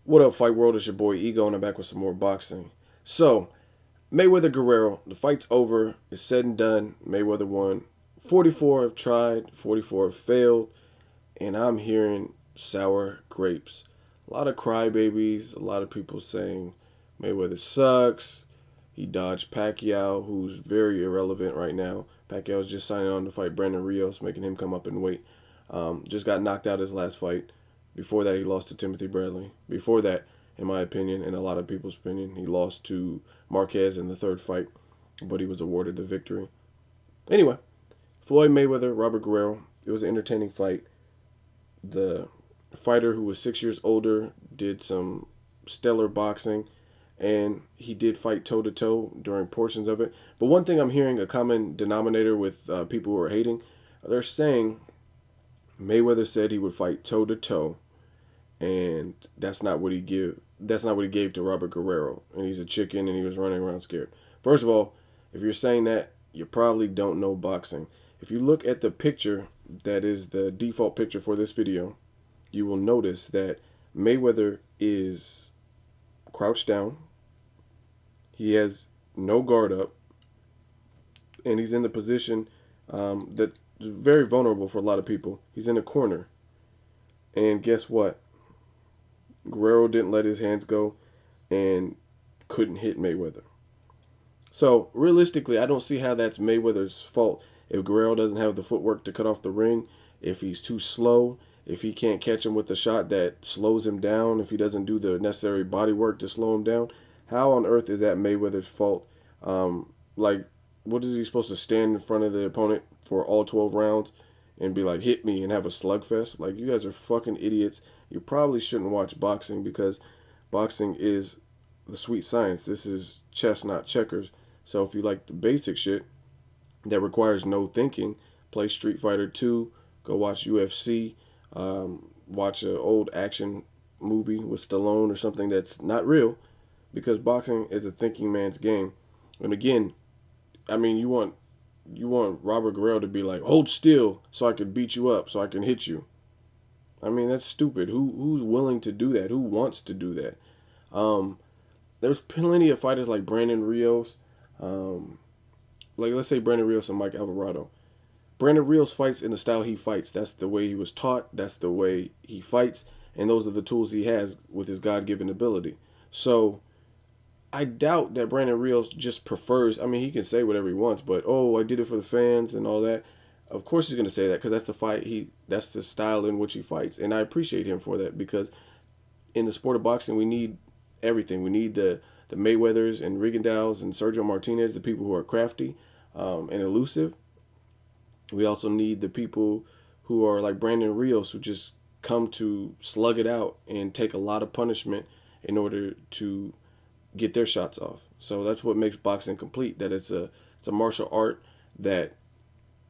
What up, Fight World? It's your boy Ego, and I'm back with some more boxing. So, Mayweather Guerrero, the fight's over. It's said and done. Mayweather won. 44 have tried, 44 have failed, and I'm hearing sour grapes. A lot of crybabies, a lot of people saying Mayweather sucks. He dodged Pacquiao, who's very irrelevant right now. Pacquiao's just signing on to fight Brandon Rios, making him come up in weight. Just got knocked out his last fight. Before that, he lost to Timothy Bradley. Before that, in my opinion, and a lot of people's opinion, he lost to Marquez in the third fight, but he was awarded the victory. Anyway, Floyd Mayweather, Robert Guerrero. It was an entertaining fight. The fighter, who was 6 years older, did some stellar boxing, and he did fight toe to toe during portions of it. But one thing I'm hearing, a common denominator with people who are hating, they're saying Mayweather said he would fight toe to toe, and that's not what he give. That's not what he gave to Robert Guerrero, and he's a chicken, and he was running around scared. First of all, if you're saying that, you probably don't know boxing. If you look at the picture that is the default picture for this video, you will notice that Mayweather is crouched down. He has no guard up, and he's in the position that is very vulnerable for a lot of people. He's in a corner, and guess what? Guerrero didn't let his hands go and couldn't hit Mayweather. So realistically, I don't see how that's Mayweather's fault. If Guerrero doesn't have the footwork to cut off the ring, if he's too slow, if he can't catch him with a shot that slows him down, if he doesn't do the necessary body work to slow him down, how on earth is that Mayweather's fault? What is he supposed to stand in front of the opponent for all 12 rounds and be like, hit me, and have a slugfest? Like, you guys are fucking idiots. You probably shouldn't watch boxing, because boxing is the sweet science. This is chess, not checkers. So if you like the basic shit that requires no thinking, play Street Fighter 2, go watch UFC, watch an old action movie with Stallone or something that's not real, because boxing is a thinking man's game. And again, I mean, you want Robert Guerrero to be like, hold still so I can beat you up, so I can hit you. I mean, that's stupid. Who's willing to do that? Who wants to do that? There's plenty of fighters like Brandon Rios. Like, let's say Brandon Rios and Mike Alvarado. Brandon Rios fights in the style he fights. That's the way he was taught. That's the way he fights. And those are the tools he has with his God-given ability. So I doubt that Brandon Rios just prefers, I mean, he can say whatever he wants, but, oh, I did it for the fans and all that. Of course he's going to say that, because that's the fight, that's the style in which he fights. And I appreciate him for that, because in the sport of boxing, we need everything. We need the Mayweathers and Rigondeaux and Sergio Martinez, the people who are crafty and elusive. We also need the people who are like Brandon Rios, who just come to slug it out and take a lot of punishment in order to get their shots off. So that's what makes boxing complete, that it's a martial art that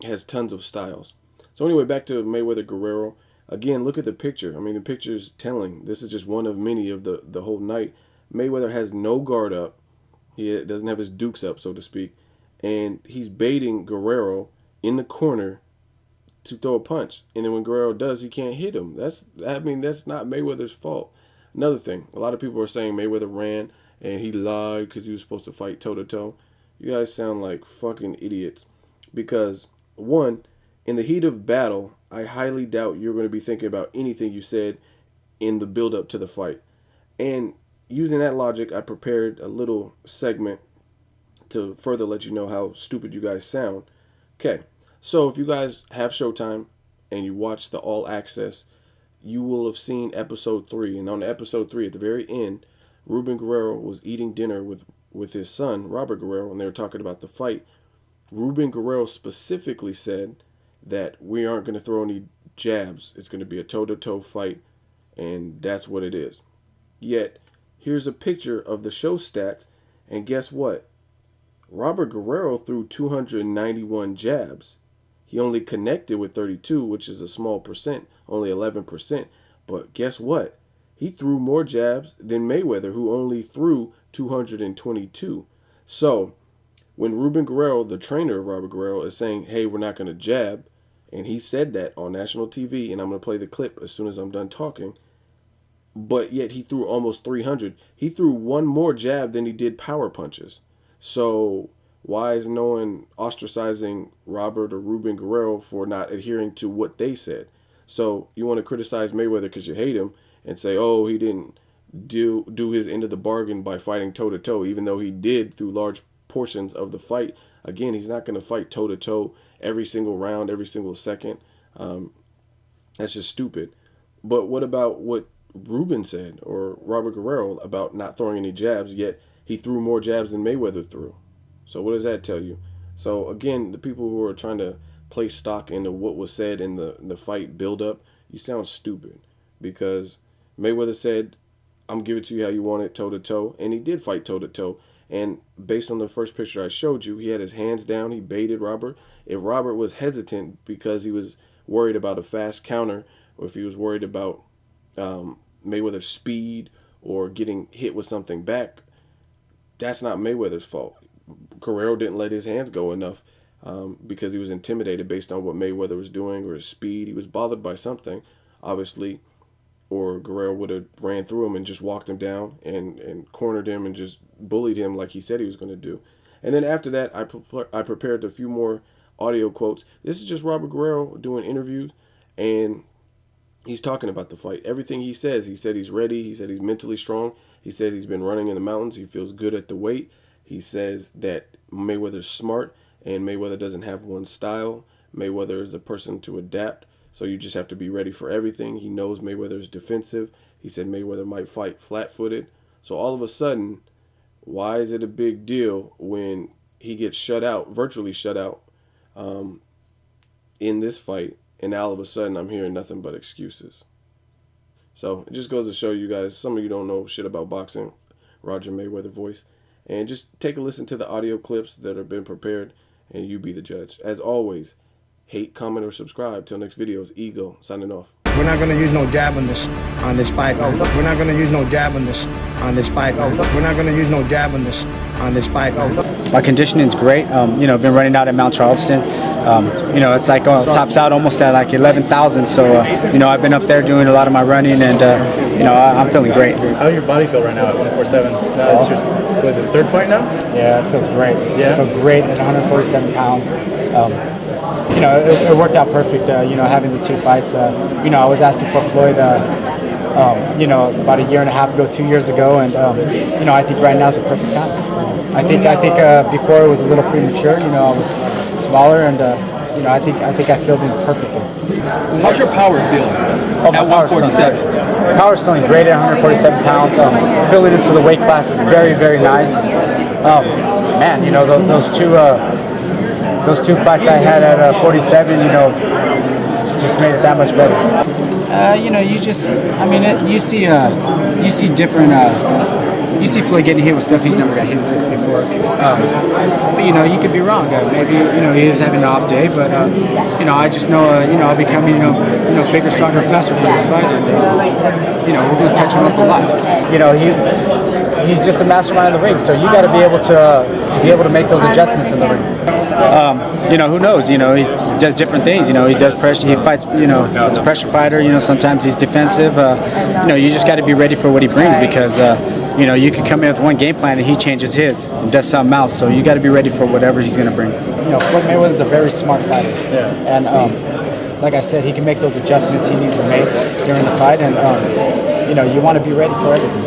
has tons of styles. So anyway, back to Mayweather Guerrero. Again, look at the picture. I mean, the picture's telling. This is just one of many of the whole night. Mayweather has no guard up. He doesn't have his dukes up, so to speak. And he's baiting Guerrero in the corner to throw a punch. And then when Guerrero does, he can't hit him. That's not Mayweather's fault. Another thing, a lot of people are saying Mayweather ran and he lied because he was supposed to fight toe to toe. You guys sound like fucking idiots. Because, one, in the heat of battle, I highly doubt you're going to be thinking about anything you said in the build up to the fight. And using that logic, I prepared a little segment to further let you know how stupid you guys sound. Okay, so if you guys have Showtime and you watch the All Access, you will have seen episode 3. And on episode 3, at the very end, Ruben Guerrero was eating dinner with his son, Robert Guerrero, and they were talking about the fight. Ruben Guerrero specifically said that we aren't going to throw any jabs. It's going to be a toe-to-toe fight, and that's what it is. Yet, here's a picture of the show stats, and guess what? Robert Guerrero threw 291 jabs. He only connected with 32, which is a small percent, only 11%. But guess what? He threw more jabs than Mayweather, who only threw 222. So, when Ruben Guerrero, the trainer of Robert Guerrero, is saying, hey, we're not going to jab, and he said that on national TV, and I'm going to play the clip as soon as I'm done talking, but yet he threw almost 300. He threw one more jab than he did power punches. So why is no one ostracizing Robert or Ruben Guerrero for not adhering to what they said? So you want to criticize Mayweather because you hate him and say, oh, he didn't do his end of the bargain by fighting toe-to-toe, even though he did through large portions of the fight. Again, he's not going to fight toe-to-toe every single round, every single second. That's just stupid. But what about what Ruben said or Robert Guerrero about not throwing any jabs, yet he threw more jabs than Mayweather threw? So what does that tell you? So again, the people who are trying to place stock into what was said in the fight build-up, you sound stupid, because Mayweather said, I'm giving it to you how you want it, toe-to-toe, and he did fight toe-to-toe. And based on the first picture I showed you, he had his hands down, he baited Robert. If Robert was hesitant because he was worried about a fast counter, or if he was worried about Mayweather's speed or getting hit with something back, that's not Mayweather's fault. Guerrero didn't let his hands go enough because he was intimidated based on what Mayweather was doing or his speed. He was bothered by something, obviously, or Guerrero would have ran through him and just walked him down and cornered him and just bullied him like he said he was going to do. And then after that, I prepared a few more audio quotes. This is just Robert Guerrero doing interviews, and he's talking about the fight. Everything he says, he said he's ready. He said he's mentally strong. He said he's been running in the mountains. He feels good at the weight. He says that Mayweather's smart, and Mayweather doesn't have one style. Mayweather is the person to adapt, so you just have to be ready for everything. He knows Mayweather is defensive. He said Mayweather might fight flat-footed. So all of a sudden, why is it a big deal when he gets shut out, virtually shut out, in this fight, and all of a sudden I'm hearing nothing but excuses? So it just goes to show you guys, some of you don't know shit about boxing, Roger Mayweather voice. And just take a listen to the audio clips that have been prepared, and you be the judge. As always, hate, comment, or subscribe. Till next video, it's Ego signing off. We're not going to use no jab on this fight. We're not going to use no jab on this fight. We're not going to use no jab on this fight. My conditioning's great. Been running out at Mount Charleston. It's like tops out almost at like 11,000. So I've been up there doing a lot of my running, and I'm feeling great. How does your body feel right now at 147? It's your was it third fight now? Yeah, it feels great. Yeah, I feel great at 147 pounds. It worked out perfect. Having the two fights. I was asking for Floyd. About a year and a half ago, 2 years ago, and I think right now is the perfect time. I think before it was a little premature. I was smaller, and I think I filled in perfectly. How's your power feeling at 147? Power's feeling great at 147 pounds. Filling into the weight class, very, very nice. Those two fights I had at 47, just made it that much better. You see different. You see Floyd getting hit with stuff he's never got hit with before. But you could be wrong. Maybe he was having an off day, but I just know I'll be coming bigger, stronger, faster for this fight. And, we're going to touch him up a lot. He's just a mastermind in the ring, so you got to be able to make those adjustments in the ring. Who knows? He does different things. He does pressure. He fights. As a pressure fighter. Sometimes he's defensive. You just got to be ready for what he brings, because you can come in with one game plan and he changes his and does something else. So you got to be ready for whatever he's going to bring. Floyd Mayweather's a very smart fighter. Yeah. And like I said, he can make those adjustments he needs to make during the fight, and you want to be ready for everything.